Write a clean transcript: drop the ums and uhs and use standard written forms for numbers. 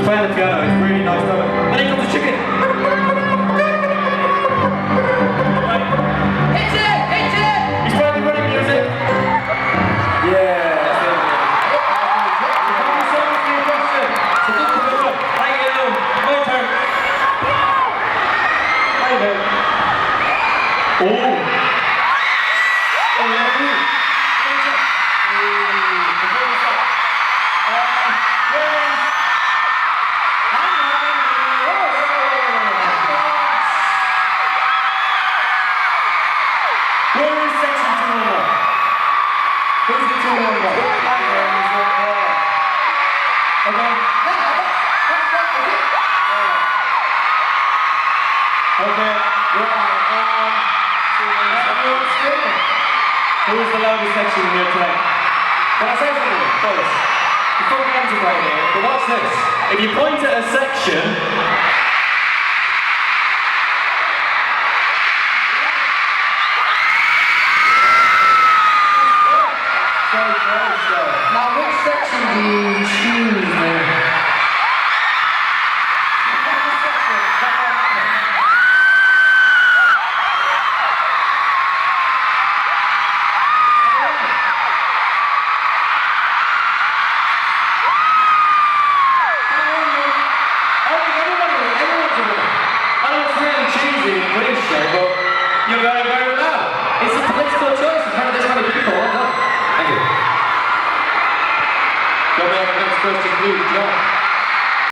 playing the piano, it's really nice. Then he comes the chicken. Hit it! Hit it! He's playing the running music. Yeah. Thank you so much for your question. So good job. Thank you. My turn. Thank you. Oh. Where is section 211? Who's the 211? Okay. Okay. Who is the loudest section in here tonight? Can I say something first? Before we get into play here, but watch this. If you point at a section, Now, which section do you choose then? you're very, very loud. It's a political choice in front of this many people. Well done. Thank you. Go back to the next question, please, John.